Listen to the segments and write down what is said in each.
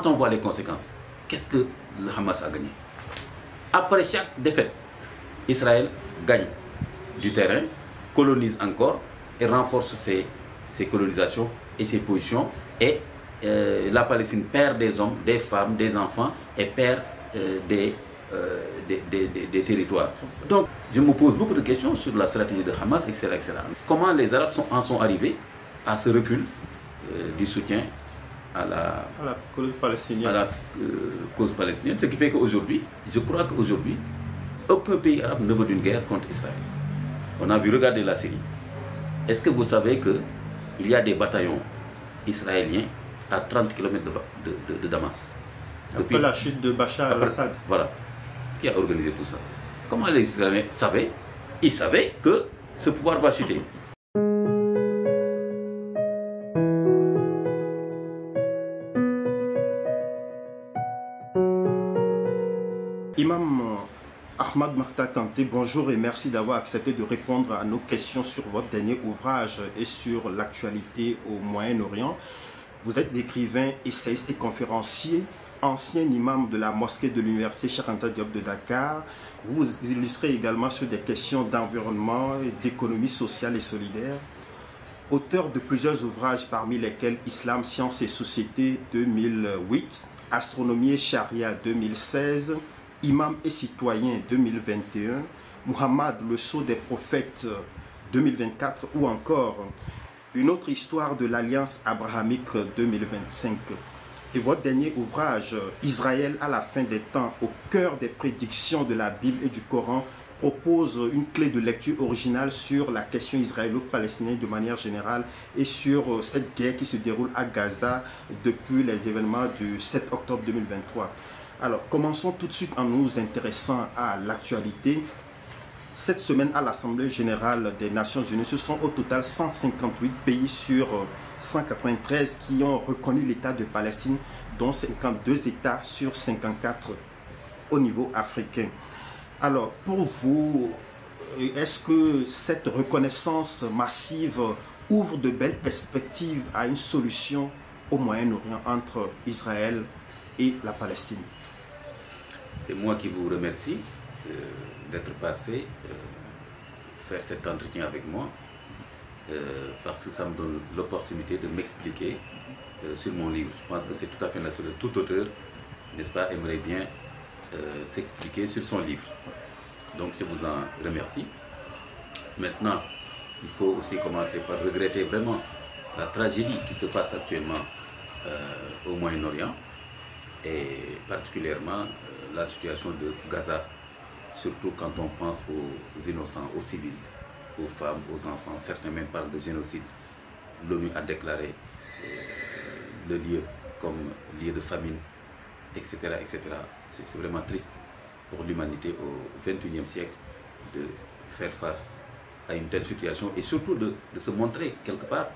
Quand on voit les conséquences, qu'est-ce que le Hamas a gagné? Après chaque défaite, Israël gagne du terrain, colonise encore et renforce ses colonisations et ses positions. Et la Palestine perd des hommes, des femmes, des enfants et perd des territoires. Donc, je me pose beaucoup de questions sur la stratégie de Hamas, etc. etc. Comment les Arabes en sont arrivés à ce recul du soutien à la cause palestinienne. Ce qui fait qu'aujourd'hui, je crois qu'aujourd'hui, aucun pays arabe ne veut d'une guerre contre Israël. On a vu regarder la Syrie. Est-ce que vous savez qu'il y a des bataillons israéliens à 30 km de Damas? Après la chute de Bachar al-Assad. Voilà. Qui a organisé tout ça? Comment les Israéliens savaient? Ils savaient que ce pouvoir va chuter. Imam Ahmad Makhtar Kanté, bonjour et merci d'avoir accepté de répondre à nos questions sur votre dernier ouvrage et sur l'actualité au Moyen-Orient. Vous êtes écrivain, essayiste et conférencier, ancien imam de la mosquée de l'université Cheikh Anta Diop de Dakar. Vous vous illustrez également sur des questions d'environnement et d'économie sociale et solidaire. Auteur de plusieurs ouvrages parmi lesquels Islam, Sciences et Société 2008, Astronomie et Charia 2016, Imam et citoyen 2021, Muhammad, le sceau des prophètes 2024 ou encore une autre histoire de l'Alliance abrahamique 2025. Et votre dernier ouvrage, Israël à la fin des temps, au cœur des prédictions de la Bible et du Coran, propose une clé de lecture originale sur la question israélo-palestinienne de manière générale et sur cette guerre qui se déroule à Gaza depuis les événements du 7 octobre 2023. Alors, commençons tout de suite en nous intéressant à l'actualité. Cette semaine, à l'Assemblée générale des Nations Unies, ce sont au total 158 pays sur 193 qui ont reconnu l'État de Palestine, dont 52 États sur 54 au niveau africain. Alors, pour vous, est-ce que cette reconnaissance massive ouvre de belles perspectives à une solution au Moyen-Orient entre Israël et la Palestine? C'est moi qui vous remercie d'être passé faire cet entretien avec moi parce que ça me donne l'opportunité de m'expliquer sur mon livre. Je pense que c'est tout à fait naturel. Tout auteur, n'est-ce pas, aimerait bien s'expliquer sur son livre. Donc je vous en remercie. Maintenant, il faut aussi commencer par regretter vraiment la tragédie qui se passe actuellement au Moyen-Orient et particulièrement la situation de Gaza, surtout quand on pense aux innocents, aux civils, aux femmes, aux enfants. Certains même parlent de génocide. L'ONU a déclaré le lieu comme lieu de famine, etc. etc. C'est vraiment triste pour l'humanité au XXIe siècle de faire face à une telle situation et surtout de se montrer quelque part,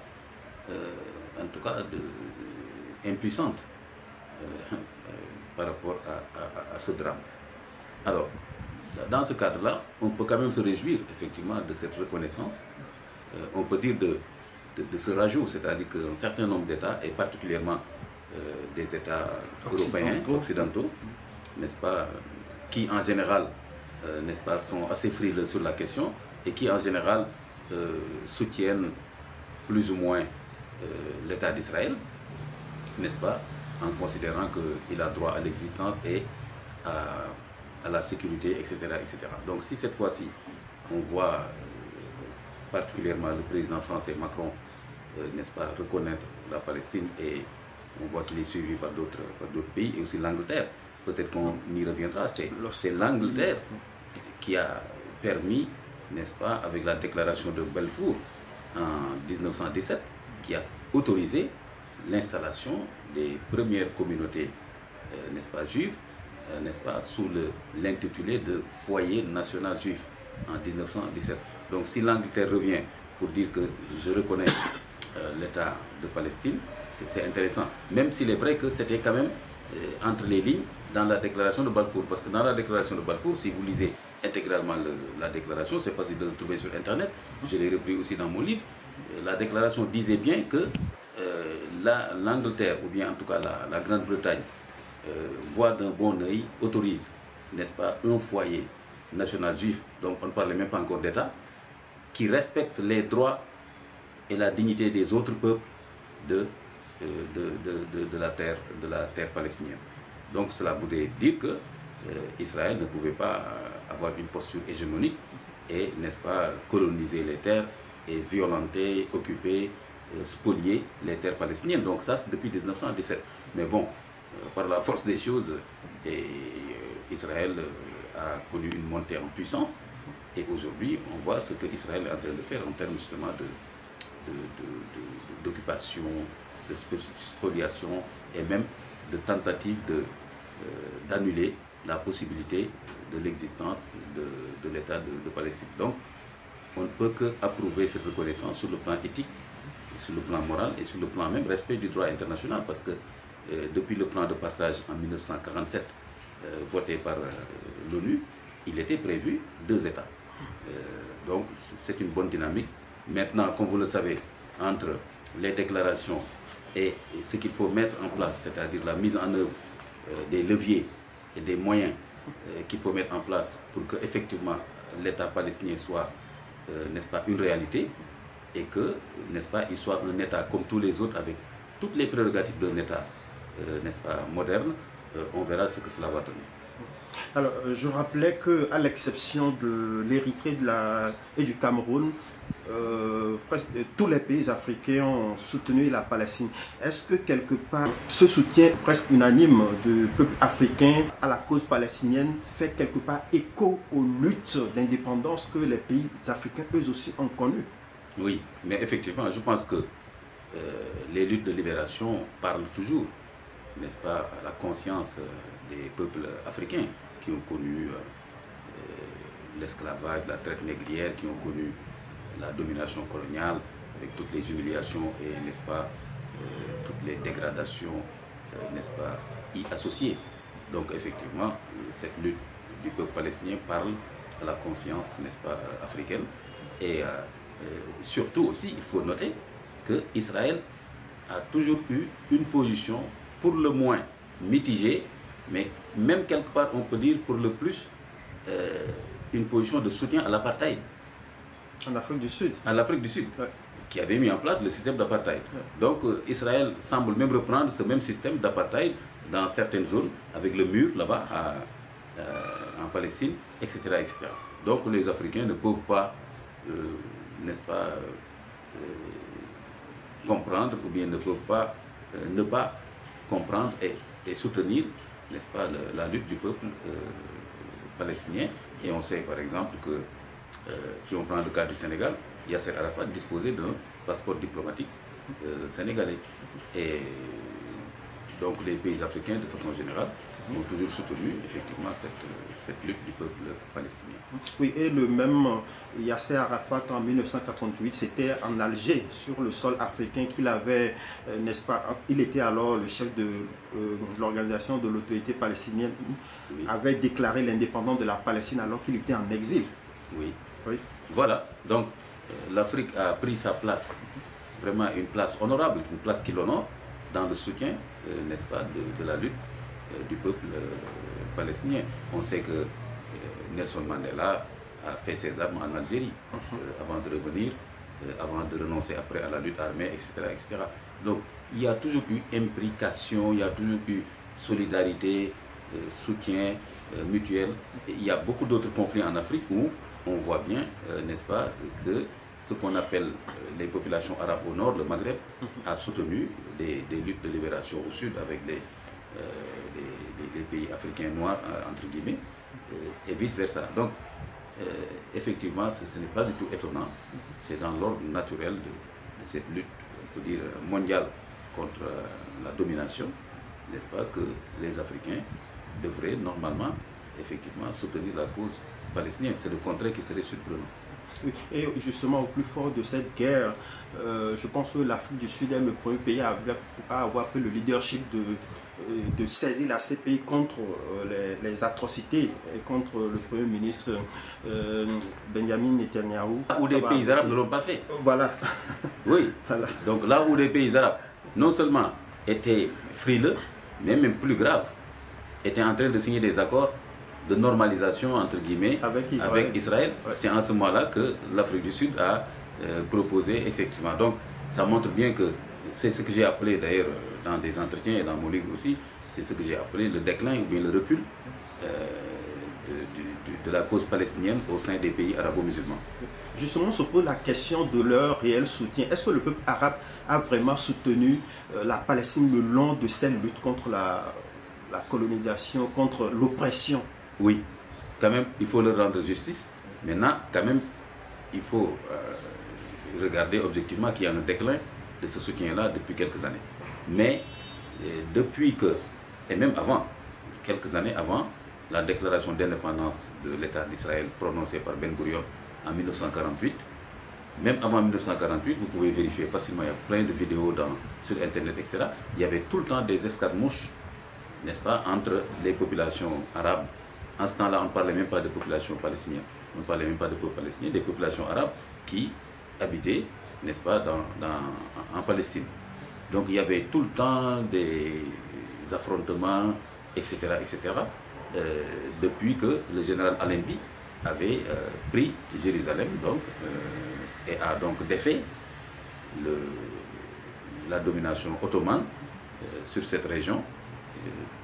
en tout cas, impuissante par rapport à ce drame. Alors, dans ce cadre-là, on peut quand même se réjouir effectivement de cette reconnaissance. On peut dire de ce rajout, c'est-à-dire qu'un certain nombre d'États, et particulièrement des États européens, occidentaux, n'est-ce pas, qui en général, n'est-ce pas, sont assez frileux sur la question et qui en général soutiennent plus ou moins l'État d'Israël, n'est-ce pas, en considérant qu'il a droit à l'existence et à la sécurité, etc., etc. Donc si cette fois-ci, on voit particulièrement le président français Macron, n'est-ce pas, reconnaître la Palestine et on voit qu'il est suivi par d'autres pays et aussi l'Angleterre, peut-être qu'on y reviendra, c'est l'Angleterre qui a permis, n'est-ce pas, avec la déclaration de Balfour en 1917, qui a autorisé l'installation des premières communautés, n'est-ce pas, juives, n'est-ce pas, sous l'intitulé de foyer national juif en 1917. Donc si l'Angleterre revient pour dire que je reconnais l'État de Palestine, c'est intéressant. Même s'il est vrai que c'était quand même entre les lignes dans la déclaration de Balfour. Parce que dans la déclaration de Balfour, si vous lisez intégralement la déclaration, c'est facile de le trouver sur Internet, je l'ai repris aussi dans mon livre, la déclaration disait bien que l'Angleterre, ou bien en tout cas la Grande-Bretagne, voit d'un bon œil, autorise, n'est-ce pas, un foyer national juif, donc on ne parlait même pas encore d'État, qui respecte les droits et la dignité des autres peuples de la terre palestinienne. Donc cela voudrait dire que Israël ne pouvait pas avoir une posture hégémonique et, n'est-ce pas, coloniser les terres et violenter, occuper, spolier les terres palestiniennes. Donc ça, c'est depuis 1917. Mais bon, par la force des choses, Israël a connu une montée en puissance. Et aujourd'hui, on voit ce que Israël est en train de faire en termes justement d'occupation, de spoliation et même de tentative d'annuler la possibilité de l'existence de l'État de Palestine. Donc, on ne peut qu'approuver cette reconnaissance sur le plan éthique, sur le plan moral et sur le plan même respect du droit international, parce que depuis le plan de partage en 1947 voté par l'ONU, il était prévu 2 États. Donc c'est une bonne dynamique. Maintenant, comme vous le savez, entre les déclarations et ce qu'il faut mettre en place, c'est-à-dire la mise en œuvre des leviers et des moyens qu'il faut mettre en place pour que effectivement l'État palestinien soit, n'est-ce pas, une réalité, et que, n'est-ce pas, il soit un État comme tous les autres avec toutes les prérogatives d'un État, n'est-ce pas, moderne, on verra ce que cela va donner. Alors, je rappelais qu'à l'exception de l'Érythrée et du Cameroun, presque tous les pays africains ont soutenu la Palestine. Est-ce que quelque part ce soutien presque unanime du peuple africain à la cause palestinienne fait quelque part écho aux luttes d'indépendance que les pays africains eux aussi ont connues? Oui, mais effectivement, je pense que les luttes de libération parlent toujours, n'est-ce pas, à la conscience des peuples africains qui ont connu l'esclavage, la traite négrière, qui ont connu la domination coloniale avec toutes les humiliations et, n'est-ce pas, toutes les dégradations, n'est-ce pas, y associées. Donc effectivement, cette lutte du peuple palestinien parle à la conscience, n'est-ce pas, africaine. Et surtout aussi, il faut noter que Israël a toujours eu une position pour le moins mitigée, mais même quelque part on peut dire pour le plus une position de soutien à l'apartheid. En Afrique du Sud. En Afrique du Sud, ouais. Qui avait mis en place le système d'apartheid. Ouais. Donc Israël semble même reprendre ce même système d'apartheid dans certaines zones, avec le mur là-bas en Palestine, etc., etc. Donc les Africains ne peuvent pas, n'est-ce pas, comprendre, ou bien ne peuvent pas ne pas comprendre et soutenir, n'est-ce pas, la lutte du peuple palestinien. Et on sait par exemple que si on prend le cas du Sénégal, Yasser Arafat disposait d'un passeport diplomatique sénégalais. Et donc les pays africains, de façon générale, ont toujours soutenu effectivement cette lutte du peuple palestinien. Oui, et le même Yasser Arafat en 1988, c'était en Alger, sur le sol africain, qu'il avait, n'est-ce pas, il était alors le chef de l'organisation de l'autorité palestinienne, oui, avait déclaré l'indépendance de la Palestine alors qu'il était en exil. Oui. Oui. Voilà, donc l'Afrique a pris sa place, vraiment une place honorable, une place qui l'honore dans le soutien, n'est-ce pas, de la lutte du peuple palestinien. On sait que Nelson Mandela a fait ses armes en Algérie avant de revenir, avant de renoncer après à la lutte armée, etc., etc. Donc il y a toujours eu implication, il y a toujours eu solidarité, soutien mutuel. Et il y a beaucoup d'autres conflits en Afrique où on voit bien, n'est-ce pas, que ce qu'on appelle les populations arabes au nord, le Maghreb, a soutenu des luttes de libération au sud avec les pays africains noirs, entre guillemets, et vice-versa. Donc, effectivement, ce n'est pas du tout étonnant. C'est dans l'ordre naturel de cette lutte, on peut dire, mondiale contre la domination, n'est-ce pas, que les Africains devraient normalement, effectivement, soutenir la cause palestinienne. C'est le contraire qui serait surprenant. Oui, et justement, au plus fort de cette guerre, je pense que l'Afrique du Sud est le premier pays à avoir pris le leadership de saisir la CPI contre les atrocités et contre le Premier ministre Benjamin Netanyahou. Là où les pays arabes ne l'ont pas fait. Voilà. Oui, voilà. Donc là où les pays arabes non seulement était frileux, mais même plus grave, était en train de signer des accords de normalisation, entre guillemets, avec Israël. Ouais. C'est en ce moment-là que l'Afrique du Sud a proposé, effectivement. Donc, ça montre bien que c'est ce que j'ai appelé, d'ailleurs, dans des entretiens et dans mon livre aussi, c'est ce que j'ai appelé le déclin ou bien le recul de la cause palestinienne au sein des pays arabo-musulmans. Justement, on se pose la question de leur réel soutien. Est-ce que le peuple arabe a vraiment soutenu la Palestine le long de cette lutte contre la colonisation, contre l'oppression? Oui, quand même, il faut leur rendre justice. Maintenant, quand même, il faut regarder objectivement qu'il y a un déclin de ce soutien-là depuis quelques années. Mais depuis que, et même avant, quelques années avant, la déclaration d'indépendance de l'État d'Israël prononcée par Ben Gurion en 1948, même avant 1948, vous pouvez vérifier facilement, il y a plein de vidéos sur Internet, etc. Il y avait tout le temps des escarmouches, n'est-ce pas, entre les populations arabes. En ce temps-là, on ne parlait même pas de population palestinienne, on ne parlait même pas de peuple palestinien, des populations arabes qui habitaient, n'est-ce pas, en Palestine. Donc il y avait tout le temps des affrontements, etc., etc., depuis que le général Allenby avait pris Jérusalem donc, et a donc défait la domination ottomane sur cette région,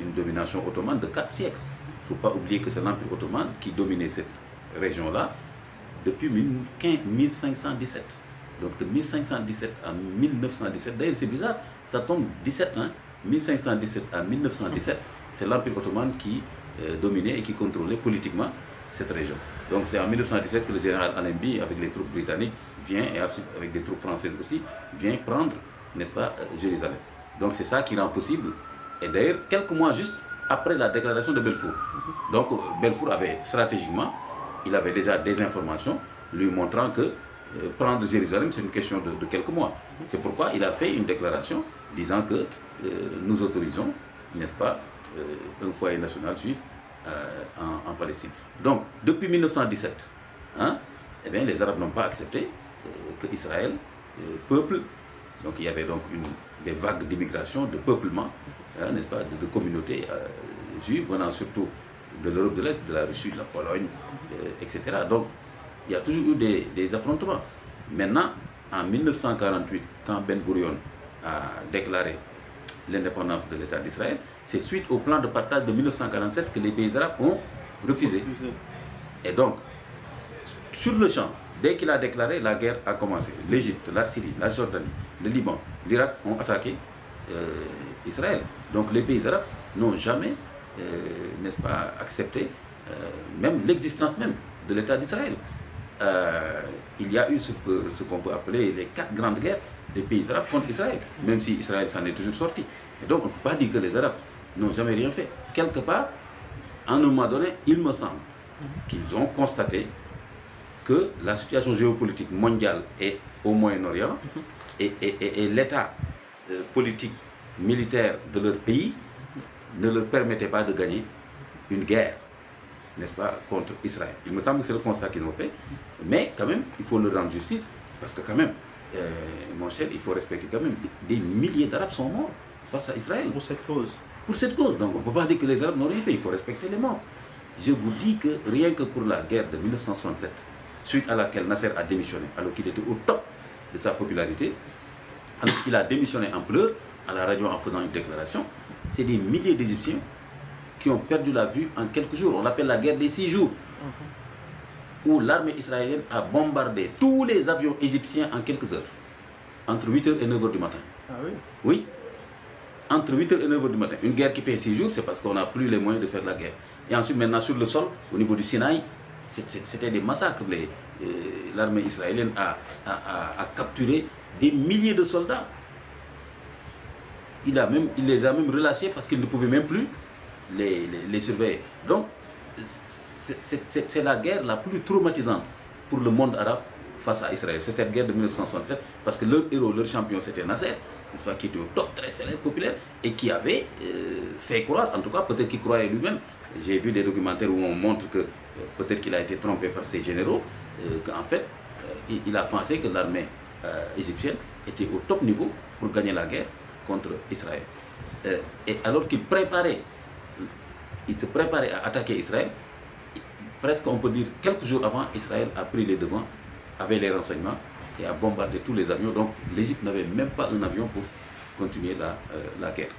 une domination ottomane de 4 siècles. Il ne faut pas oublier que c'est l'Empire ottoman qui dominait cette région-là depuis 1517. Donc de 1517 à 1917, d'ailleurs c'est bizarre, ça tombe 17, hein, 1517 à 1917, c'est l'Empire ottoman qui dominait et qui contrôlait politiquement cette région. Donc c'est en 1917 que le général Allenby, avec les troupes britanniques, vient, et avec des troupes françaises aussi, vient prendre, n'est-ce pas, Jérusalem. Donc c'est ça qui rend possible, et d'ailleurs quelques mois juste après la déclaration de Balfour. Donc Balfour avait stratégiquement, il avait déjà des informations lui montrant que prendre Jérusalem, c'est une question de quelques mois. C'est pourquoi il a fait une déclaration disant que nous autorisons, n'est-ce pas, un foyer national juif en Palestine. Donc, depuis 1917, hein, eh bien, les Arabes n'ont pas accepté que Israël peuple. Donc, il y avait donc des vagues d'immigration, de peuplement, hein, n'est-ce pas, de communautés juives venant surtout de l'Europe de l'Est, de la Russie, de la Pologne, etc. Donc, il y a toujours eu des affrontements. Maintenant, en 1948, quand Ben Gurion a déclaré l'indépendance de l'État d'Israël, c'est suite au plan de partage de 1947 que les pays arabes ont refusé. Et donc, sur le champ, dès qu'il a déclaré, la guerre a commencé. L'Égypte, la Syrie, la Jordanie, le Liban, l'Irak ont attaqué Israël. Donc les pays arabes n'ont jamais, n'est-ce pas, accepté même l'existence même de l'État d'Israël. Il y a eu ce qu'on peut appeler les 4 grandes guerres des pays arabes contre Israël, même si Israël s'en est toujours sorti. Et donc on ne peut pas dire que les Arabes n'ont jamais rien fait. Quelque part, à un moment donné, il me semble qu'ils ont constaté que la situation géopolitique mondiale et au Moyen-Orient et l'état politique, militaire de leur pays ne leur permettait pas de gagner une guerre, n'est-ce pas, contre Israël. Il me semble que c'est le constat qu'ils ont fait, mais quand même, il faut leur rendre justice, parce que quand même, mon cher, il faut respecter quand même, des milliers d'Arabes sont morts face à Israël. Pour cette cause. Pour cette cause. Donc on ne peut pas dire que les Arabes n'ont rien fait, il faut respecter les morts. Je vous dis que rien que pour la guerre de 1967, suite à laquelle Nasser a démissionné, alors qu'il était au top de sa popularité, alors qu'il a démissionné en pleurs à la radio en faisant une déclaration, c'est des milliers d'Égyptiens qui ont perdu la vue en quelques jours. On l'appelle la guerre des 6 jours, où l'armée israélienne a bombardé tous les avions égyptiens en quelques heures, entre 8h et 9h du matin. Ah oui? Oui, entre 8h et 9h du matin. Une guerre qui fait 6 jours, c'est parce qu'on n'a plus les moyens de faire la guerre. Et ensuite, maintenant, sur le sol, au niveau du Sinaï, c'était des massacres. L'armée israélienne a capturé des milliers de soldats. Il les a même relâchés parce qu'il ne pouvait même plus les surveiller. Donc, c'est la guerre la plus traumatisante pour le monde arabe face à Israël. C'est cette guerre de 1967, parce que leur héros, leur champion, c'était Nasser, n'est-ce pas, qui était au top, très célèbre, populaire, et qui avait fait croire, en tout cas, peut-être qu'il croyait lui-même. J'ai vu des documentaires où on montre que peut-être qu'il a été trompé par ses généraux, qu'en fait, il a pensé que l'armée égyptienne était au top niveau pour gagner la guerre, contre Israël. Et alors qu'il se préparait à attaquer Israël, presque on peut dire quelques jours avant, Israël a pris les devants avec les renseignements et a bombardé tous les avions. Donc l'Égypte n'avait même pas un avion pour continuer la guerre.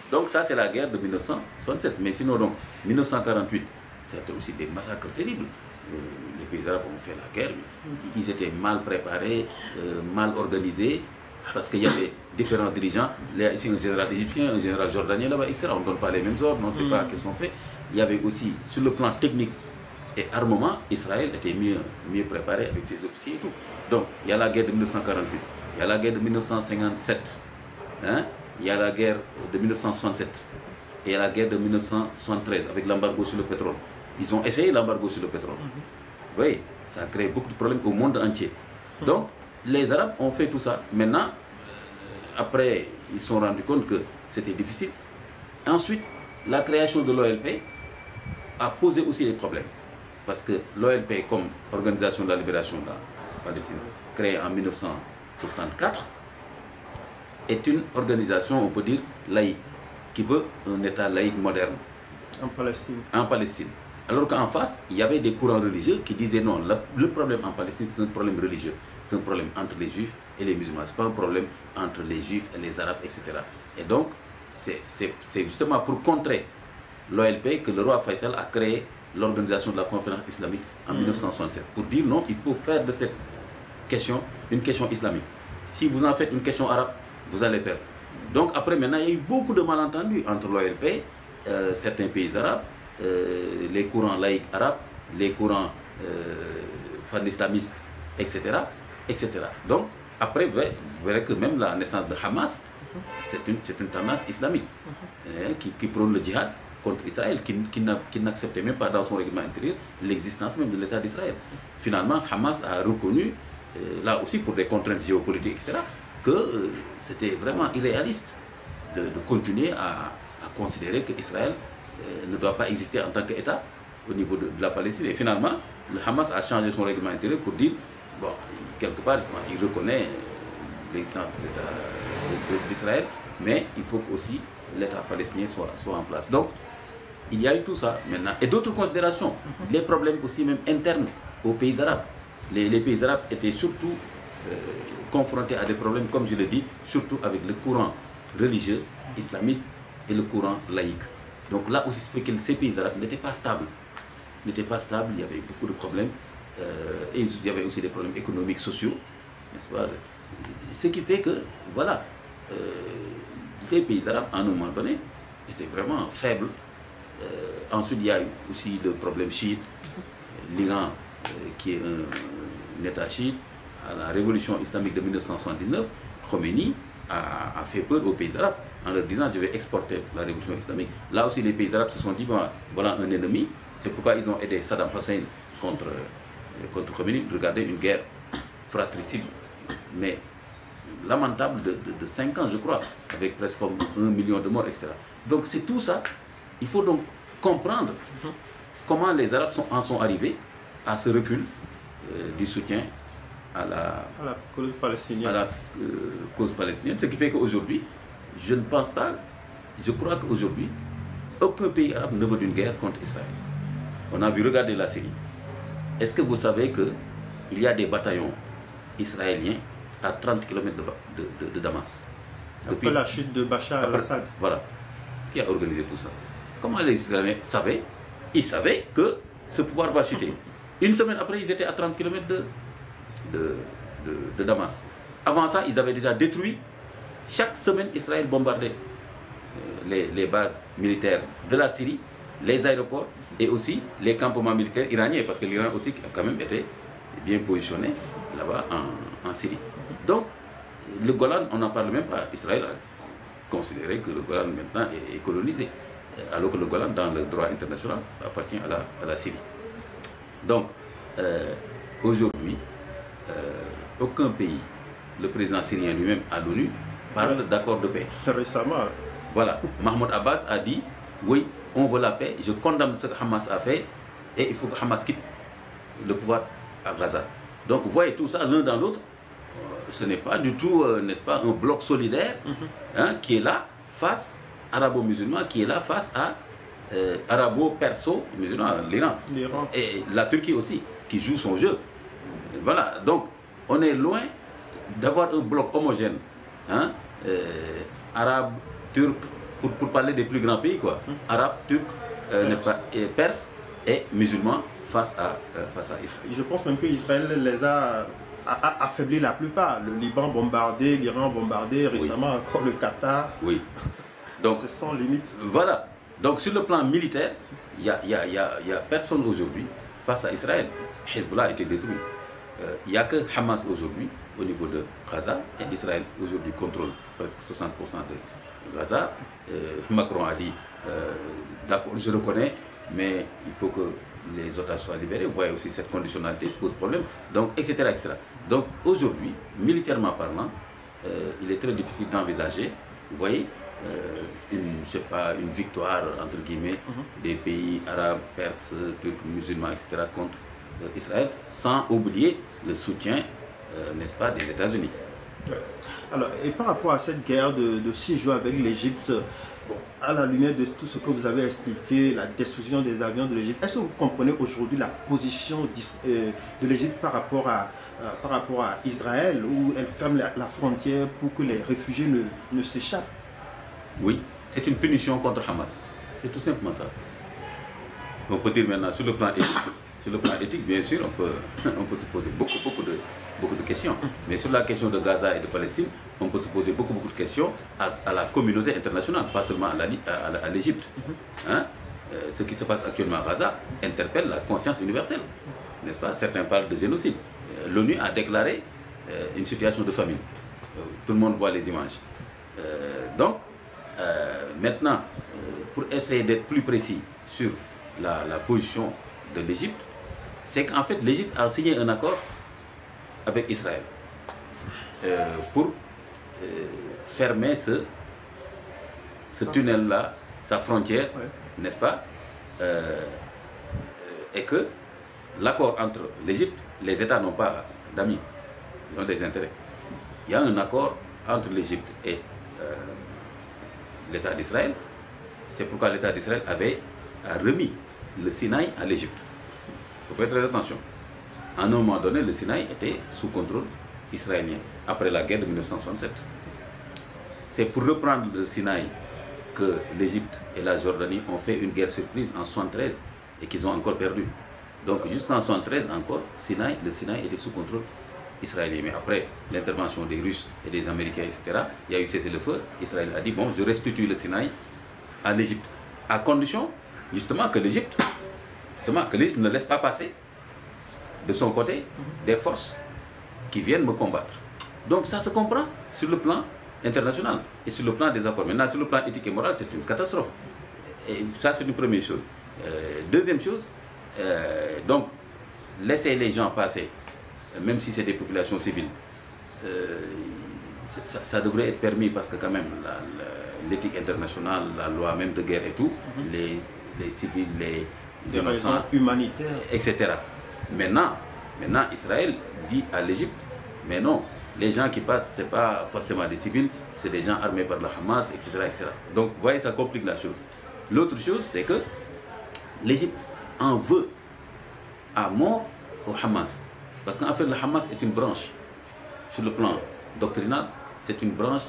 Donc ça c'est la guerre de 1967. Mais sinon donc 1948, c'était aussi des massacres terribles. Les pays arabes ont fait la guerre, ils étaient mal préparés, mal organisés, parce qu'il y avait différents dirigeants. Il y a ici un général égyptien, un général jordanien là-bas, etc. On ne donne pas les mêmes ordres, on ne sait pas qu'est-ce qu'on fait. Il y avait aussi, sur le plan technique et armement, Israël était mieux préparé avec ses officiers et tout. Donc, il y a la guerre de 1948, il y a la guerre de 1957, hein? Il y a la guerre de 1967, et il y a la guerre de 1973 avec l'embargo sur le pétrole. Ils ont essayé l'embargo sur le pétrole. Oui, ça a créé beaucoup de problèmes au monde entier. Donc, les Arabes ont fait tout ça. Maintenant, après, ils se sont rendus compte que c'était difficile. Ensuite, la création de l'OLP a posé aussi des problèmes. Parce que l'OLP, comme Organisation de la Libération de la Palestine, créée en 1964, est une organisation, on peut dire, laïque, qui veut un État laïque moderne. En Palestine. En Palestine. Alors qu'en face, il y avait des courants religieux qui disaient non, le problème en Palestine, c'est un problème religieux. C'est un problème entre les Juifs et les musulmans. Ce n'est pas un problème entre les Juifs et les Arabes, etc. Et donc, c'est justement pour contrer l'OLP que le roi Faisal a créé l'organisation de la conférence islamique en 1967. Pour dire non, il faut faire de cette question une question islamique. Si vous en faites une question arabe, vous allez perdre. Donc après, maintenant, il y a eu beaucoup de malentendus entre l'OLP, certains pays arabes, les courants laïcs arabes, les courants pan-islamistes, etc., etc. Donc, après, vous verrez que même la naissance de Hamas, c'est une tendance islamique qui prône le djihad contre Israël, qui n'acceptait même pas dans son règlement intérieur l'existence même de l'État d'Israël. Finalement, Hamas a reconnu, là aussi pour des contraintes géopolitiques, etc., que c'était vraiment irréaliste de continuer à considérer que Israël ne doit pas exister en tant qu'État au niveau de la Palestine. Et finalement, le Hamas a changé son règlement intérieur pour dire, bon, quelque part, il reconnaît l'existence d'Israël, mais il faut aussi l'État palestinien soit en place. Donc, il y a eu tout ça maintenant. Et d'autres considérations, les problèmes aussi même internes aux pays arabes. Les pays arabes étaient surtout confrontés à des problèmes, comme je l'ai dit, surtout avec le courant religieux, islamiste et le courant laïque. Donc là aussi, c'est fait que ces pays arabes n'étaient pas stables. Il y avait beaucoup de problèmes. Et il y avait aussi des problèmes économiques, sociaux, n'est-ce pas? Ce qui fait que, voilà, les pays arabes, à un moment donné, étaient vraiment faibles. Ensuite, il y a eu aussi le problème chiite. L'Iran, qui est un État chiite, à la révolution islamique de 1979, Khomeini a fait peur aux pays arabes en leur disant je vais exporter la révolution islamique. Là aussi, les pays arabes se sont dit voilà un ennemi. C'est pourquoi ils ont aidé Saddam Hussein contre Khomeini. Regardez, une guerre fratricide, mais lamentable de 5 ans, je crois, avec presque 1 million de morts, etc. Donc c'est tout ça. Il faut donc comprendre comment les Arabes en sont arrivés à ce recul du soutien à la cause palestinienne. Ce qui fait qu'aujourd'hui, je ne pense pas, je crois qu'aujourd'hui, aucun pays arabe ne veut d'une guerre contre Israël. On a vu regarder la Syrie. Est-ce que vous savez qu'il y a des bataillons israéliens à 30 km de Damas? Depuis la chute de Bachar al-Assad. Voilà. Qui a organisé tout ça? Comment les Israéliens savaient? Ils savaient que ce pouvoir va chuter. Une semaine après, ils étaient à 30 km de Damas. Avant ça, ils avaient déjà détruit. Chaque semaine, Israël bombardait les bases militaires de la Syrie, les aéroports et aussi les campements militaires iraniens, parce que l'Iran aussi a quand même été bien positionné là-bas en Syrie. Donc, le Golan, on n'en parle même pas. Israël a considéré que le Golan maintenant est colonisé, alors que le Golan, dans le droit international, appartient à la Syrie. Donc, aujourd'hui, aucun pays, le président syrien lui-même à l'ONU, parle d'accord de paix. Récemment. Voilà, Mahmoud Abbas a dit, oui, on veut la paix, je condamne ce que Hamas a fait, et il faut que Hamas quitte le pouvoir à Gaza. Donc, vous voyez tout ça l'un dans l'autre, ce n'est pas du tout, n'est-ce pas, un bloc solidaire hein, qui est là face arabo-musulman, qui est là face à arabo-perso-musulman, l'Iran. Et la Turquie aussi, qui joue son jeu. Voilà, donc on est loin d'avoir un bloc homogène, hein, arabe, turc, pour parler des plus grands pays, quoi. Arabe, turc, n'est-ce pas, et perse et musulmans face à Israël. Je pense même que Israël les a affaibli la plupart. Le Liban bombardé, l'Iran bombardé, récemment encore le Qatar. Oui. Donc, ce sont limites. Voilà. Donc sur le plan militaire, il n'y a personne aujourd'hui face à Israël. Hezbollah a été détruit. Il n'y a que Hamas aujourd'hui au niveau de Gaza. Et Israël aujourd'hui contrôle presque 60% de Gaza. Macron a dit, d'accord, je reconnais, mais il faut que les otages soient libérés. Vous voyez aussi cette conditionnalité pose problème. Donc, etc. etc. Donc aujourd'hui, militairement parlant, il est très difficile d'envisager, vous voyez, je sais pas, une victoire, entre guillemets, des pays arabes, perses, turcs, musulmans, etc. contre Israël, sans oublier le soutien, n'est-ce pas, des États-Unis. Alors, et par rapport à cette guerre de 6 jours avec l'Égypte, bon, à la lumière de tout ce que vous avez expliqué, la destruction des avions de l'Égypte, est-ce que vous comprenez aujourd'hui la position de l'Égypte par rapport à Israël, où elle ferme la frontière pour que les réfugiés ne s'échappent? Oui, c'est une punition contre Hamas. C'est tout simplement ça. On peut dire maintenant, sur le plan éthique, bien sûr, on peut se poser beaucoup de questions. Mais sur la question de Gaza et de Palestine, on peut se poser beaucoup de questions à la communauté internationale, pas seulement à l'Égypte. Hein? Ce qui se passe actuellement à Gaza interpelle la conscience universelle, n'est-ce pas? Certains parlent de génocide. L'ONU a déclaré une situation de famine. Tout le monde voit les images. Donc, maintenant, pour essayer d'être plus précis sur la position de l'Égypte, c'est qu'en fait l'Égypte a signé un accord avec Israël pour fermer ce tunnel-là, sa frontière, n'est-ce pas, et que l'accord entre l'Égypte, les États n'ont pas d'amis, ils ont des intérêts. Il y a un accord entre l'Égypte et l'État d'Israël. C'est pourquoi l'État d'Israël a remis le Sinaï à l'Égypte. Il faut faire très attention. À un moment donné, le Sinaï était sous contrôle israélien, après la guerre de 1967. C'est pour reprendre le Sinaï que l'Égypte et la Jordanie ont fait une guerre surprise en 1973 et qu'ils ont encore perdu. Donc jusqu'en 1973 encore, le Sinaï était sous contrôle israélien. Mais après l'intervention des Russes et des Américains, etc., il y a eu cessez-le-feu. Israël a dit, bon, je restitue le Sinaï à l'Égypte, à condition justement que l'Égypte ne laisse pas passer de son côté des forces qui viennent me combattre. Donc ça se comprend sur le plan international et sur le plan des accords. Maintenant, sur le plan éthique et moral, c'est une catastrophe. Et ça, c'est une première chose. Deuxième chose, donc, laisser les gens passer, même si c'est des populations civiles, ça devrait être permis parce que quand même, l'éthique internationale, la loi même de guerre et tout, les civils, les innocents, humanitaires, etc. Maintenant, Israël dit à l'Égypte, mais non, les gens qui passent, ce n'est pas forcément des civils, c'est des gens armés par le Hamas, etc., etc. Donc, vous voyez, ça complique la chose. L'autre chose, c'est que l'Égypte en veut à mort au Hamas. Parce qu'en fait, le Hamas est une branche. Sur le plan doctrinal, c'est une branche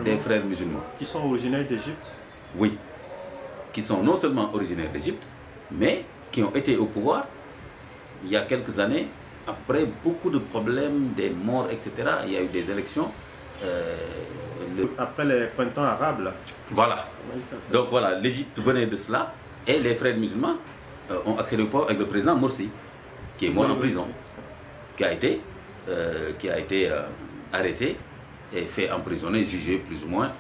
des frères musulmans. Qui sont originaires d'Égypte? Oui. Qui sont non seulement originaires d'Égypte, mais qui ont été au pouvoir il y a quelques années, après beaucoup de problèmes, des morts, etc. Il y a eu des élections. Après les printemps arabes, là. Voilà. Donc voilà, l'Égypte venait de cela, et les frères musulmans ont accédé au pouvoir avec le président Morsi, qui est mort en prison, qui a été arrêté et fait emprisonner, jugé plus ou moins.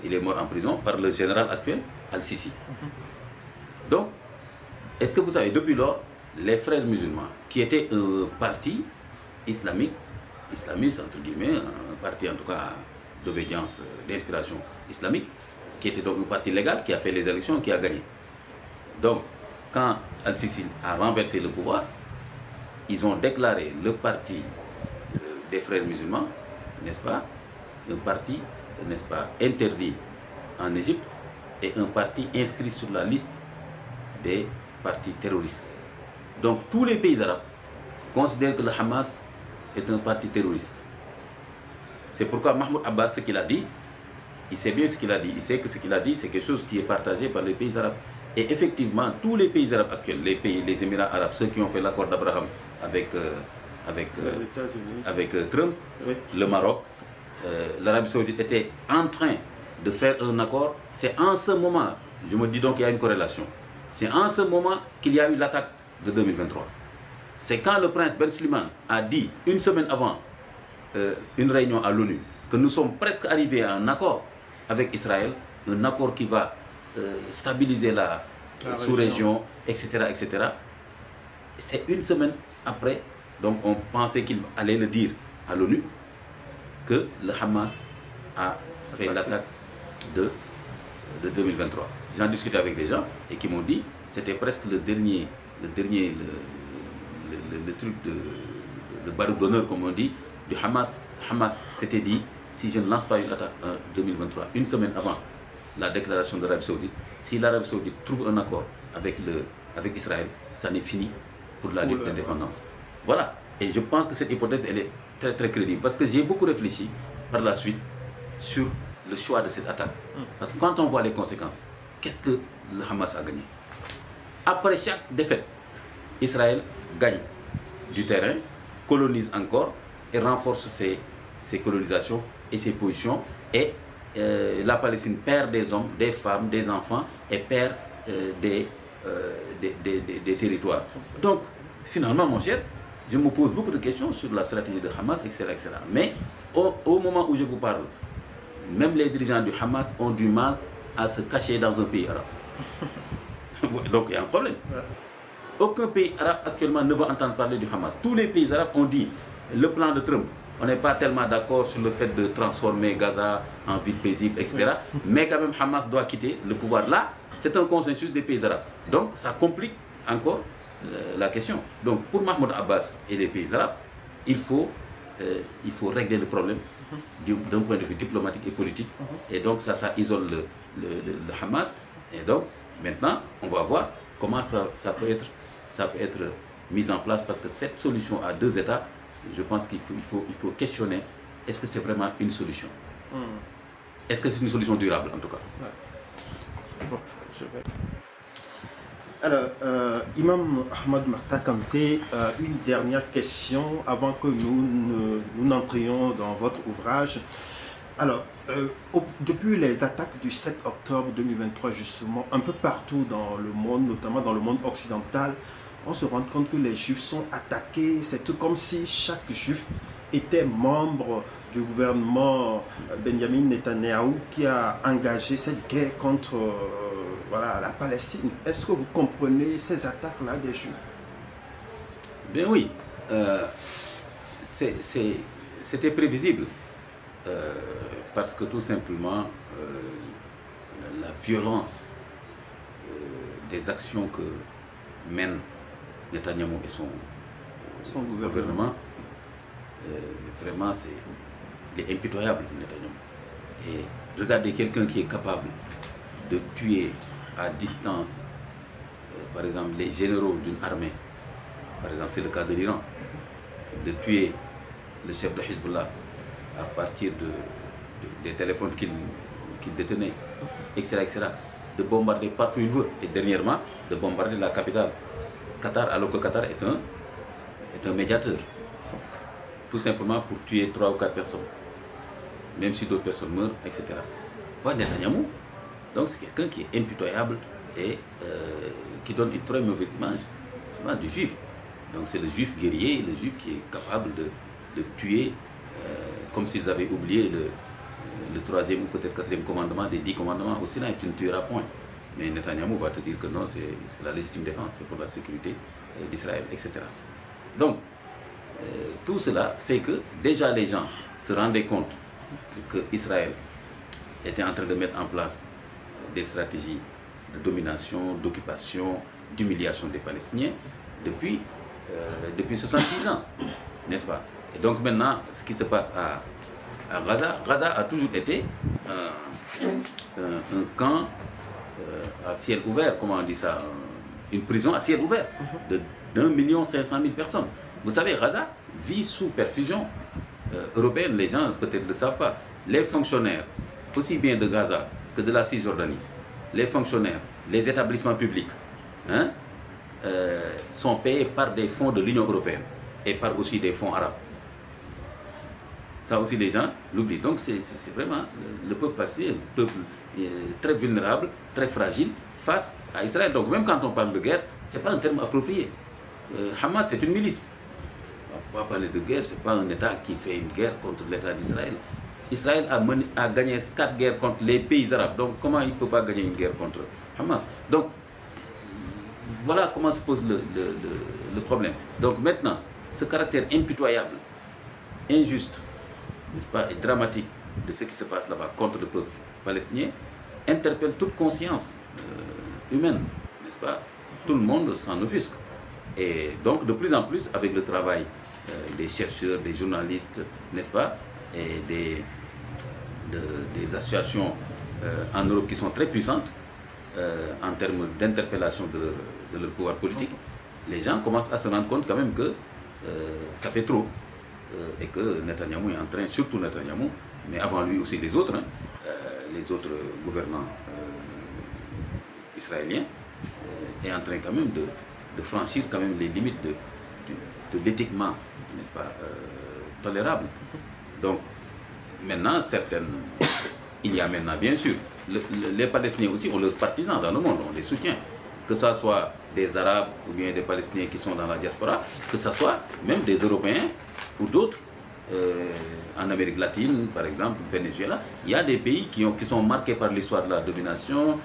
Il est mort en prison par le général actuel, Al-Sisi. Donc, est-ce que vous savez, depuis lors, les frères musulmans, qui étaient un parti islamique, islamiste entre guillemets, un parti en tout cas d'obédience, d'inspiration islamique, qui était donc un parti légal, qui a fait les élections, qui a gagné. Donc, quand Al-Sisi a renversé le pouvoir, ils ont déclaré le parti des frères musulmans, n'est-ce pas, un parti, n'est-ce pas, interdit en Égypte et un parti inscrit sur la liste des partis terroristes. Donc tous les pays arabes considèrent que le Hamas est un parti terroriste. C'est pourquoi Mahmoud Abbas, ce qu'il a dit, il sait bien ce qu'il a dit. Il sait que ce qu'il a dit, c'est quelque chose qui est partagé par les pays arabes. Et effectivement, tous les pays arabes actuels, les Émirats arabes, ceux qui ont fait l'accord d'Abraham avec Trump, oui. Le Maroc, l'Arabie Saoudite était en train de faire un accord. C'est en ce moment, je me dis donc qu'il y a une corrélation, c'est en ce moment qu'il y a eu l'attaque de 2023. C'est quand le prince Ben Slimane a dit, une semaine avant une réunion à l'ONU, que nous sommes presque arrivés à un accord avec Israël, un accord qui va stabiliser la sous-région, etc., etc. C'est une semaine après, donc on pensait qu'il allait le dire à l'ONU, que le Hamas a fait l'attaque de 2023. J'en discutais avec des gens et qui m'ont dit c'était presque le truc le baroud d'honneur, comme on dit, du Hamas. Hamas s'était dit, si je ne lance pas une attaque en 2023, une semaine avant la déclaration de l'Arabie Saoudite, si l'Arabie Saoudite trouve un accord avec Israël, ça n'est fini pour la lutte d'indépendance. Voilà. Et je pense que cette hypothèse, elle est très très crédible. Parce que j'ai beaucoup réfléchi par la suite sur le choix de cette attaque. Parce que quand on voit les conséquences, qu'est-ce que le Hamas a gagné? Après chaque défaite, Israël gagne du terrain, colonise encore et renforce ses colonisations et ses positions. Et la Palestine perd des hommes, des femmes, des enfants et perd des territoires. Donc, finalement, mon cher, je me pose beaucoup de questions sur la stratégie de Hamas, etc. etc. Mais au moment où je vous parle, même les dirigeants du Hamas ont du mal à se cacher dans un pays arabe. Donc, il y a un problème. Aucun pays arabe actuellement ne veut entendre parler du Hamas. Tous les pays arabes ont dit le plan de Trump. On n'est pas tellement d'accord sur le fait de transformer Gaza en ville paisible, etc. Mais quand même, Hamas doit quitter le pouvoir. Là, c'est un consensus des pays arabes. Donc, ça complique encore la question. Donc, pour Mahmoud Abbas et les pays arabes, il faut régler le problème d'un point de vue diplomatique et politique. Et donc, ça isole le Hamas. Et donc, maintenant, on va voir comment ça peut être mis en place, parce que cette solution à deux États, je pense qu'il faut questionner, est-ce que c'est vraiment une solution? Est-ce que c'est une solution durable, en tout cas? Bon, alors, Imam Ahmad Makhtar Kanté, une dernière question avant que nous n'entrions dans votre ouvrage. Alors, depuis les attaques du 7 octobre 2023, justement, un peu partout dans le monde, notamment dans le monde occidental, on se rend compte que les Juifs sont attaqués. C'est tout comme si chaque Juif était membre du gouvernement Benjamin Netanyahou qui a engagé cette guerre contre la Palestine. Est-ce que vous comprenez ces attaques-là des Juifs? Bien oui. C'était prévisible. Parce que tout simplement, la violence des actions que mène Netanyahou et son gouvernement, vraiment, il est impitoyable, Netanyahou. Et regardez quelqu'un qui est capable de tuer à distance, par exemple, les généraux d'une armée, par exemple, c'est le cas de l'Iran, de tuer le chef de Hezbollah à partir des téléphones qu'il détenait, etc., etc., de bombarder partout où il veut, et dernièrement, de bombarder la capitale, Qatar, alors que Qatar est un médiateur, tout simplement pour tuer 3 ou 4 personnes, même si d'autres personnes meurent, etc. Voilà Netanyahou, donc c'est quelqu'un qui est impitoyable et qui donne une très mauvaise image du juif. Donc c'est le juif guerrier, le juif qui est capable de tuer, comme s'ils avaient oublié le 3e ou peut-être 4e commandement des 10 commandements. Au Sinaï, tu ne tueras point. Mais Netanyahou va te dire que non, c'est la légitime défense, c'est pour la sécurité d'Israël, etc. Donc, tout cela fait que déjà les gens se rendaient compte que Israël était en train de mettre en place des stratégies de domination, d'occupation, d'humiliation des Palestiniens depuis 70 ans, n'est-ce pas? Et donc maintenant, ce qui se passe à Gaza, Gaza a toujours été un camp à ciel ouvert, comment on dit ça, une prison à ciel ouvert de 1 500 000 personnes. Vous savez, Gaza vit sous perfusion européenne, les gens peut-être ne le savent pas. Les fonctionnaires, aussi bien de Gaza que de la Cisjordanie, les fonctionnaires, les établissements publics, hein, sont payés par des fonds de l'Union européenne et par aussi des fonds arabes. Ça aussi les gens l'oublient. Donc c'est vraiment le peuple palestinien, un peuple très vulnérable, très fragile face à Israël. Donc même quand on parle de guerre, ce n'est pas un terme approprié. Hamas c'est une milice. On va parler de guerre, ce n'est pas un État qui fait une guerre contre l'État d'Israël. Israël a gagné 4 guerres contre les pays arabes. Donc comment il ne peut pas gagner une guerre contre Hamas? Donc voilà comment se pose le problème. Donc maintenant, ce caractère impitoyable, injuste, n'est-ce pas, et dramatique de ce qui se passe là-bas contre le peuple palestinien interpelle toute conscience humaine, n'est-ce pas? Tout le monde s'en offusque. Et donc de plus en plus, avec le travail des chercheurs, des journalistes, n'est-ce pas, et des associations en Europe qui sont très puissantes en termes d'interpellation de leur pouvoir politique, les gens commencent à se rendre compte quand même que ça fait trop et que Netanyahou est en train, surtout Netanyahou, mais avant lui aussi les autres gouvernants israéliens, est en train quand même de franchir quand même les limites de l'éthiquement, n'est-ce pas, tolérable. Donc maintenant, il y a maintenant bien sûr, les Palestiniens aussi ont leurs partisans dans le monde, on les soutient. Que ce soit des Arabes ou bien des Palestiniens qui sont dans la diaspora, que ce soit même des Européens ou d'autres, en Amérique latine, par exemple, Venezuela, il y a des pays qui sont marqués par l'histoire de la domination,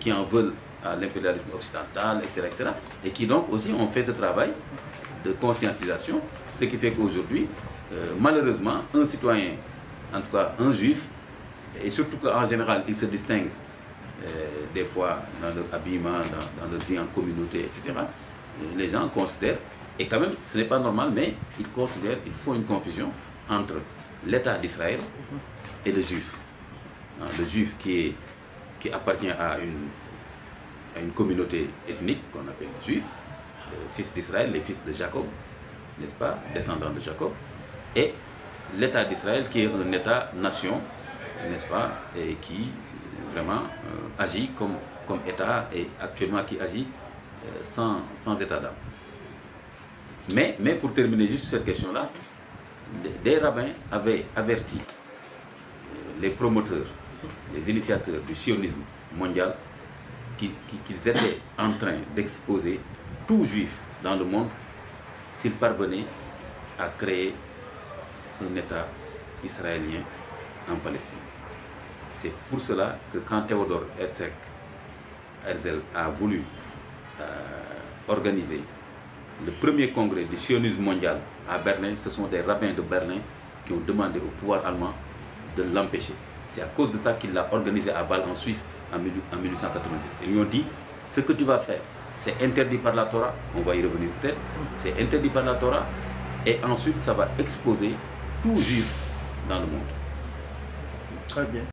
qui en veulent à l'impérialisme occidental, etc., etc., et qui donc aussi ont fait ce travail de conscientisation, ce qui fait qu'aujourd'hui, malheureusement, un citoyen, en tout cas un juif, et surtout qu'en général, ils se distinguent des fois dans leur habillement, dans leur vie en communauté, etc., les gens considèrent, et quand même ce n'est pas normal, mais ils considèrent, ils font une confusion entre l'État d'Israël et le juif. Le juif qui appartient à une communauté ethnique qu'on appelle juif, fils d'Israël, les fils de Jacob, n'est-ce pas, descendants de Jacob, et l'État d'Israël qui est un État-nation, n'est-ce pas, et qui vraiment agit comme État et actuellement qui agit sans état d'âme. Mais pour terminer juste cette question-là, des rabbins avaient averti les promoteurs, les initiateurs du sionisme mondial qu'ils étaient en train d'exposer tout juif dans le monde s'il parvenait à créer un État israélien en Palestine. C'est pour cela que quand Theodor Herzl a voulu organiser le premier congrès du sionisme mondial à Berlin, ce sont des rabbins de Berlin qui ont demandé au pouvoir allemand de l'empêcher. C'est à cause de ça qu'il l'a organisé à Bâle en Suisse en 1890. Ils lui ont dit, ce que tu vas faire, c'est interdit par la Torah, on va y revenir peut-être, c'est interdit par la Torah, et ensuite ça va exposer tout juif dans le monde. Très bien.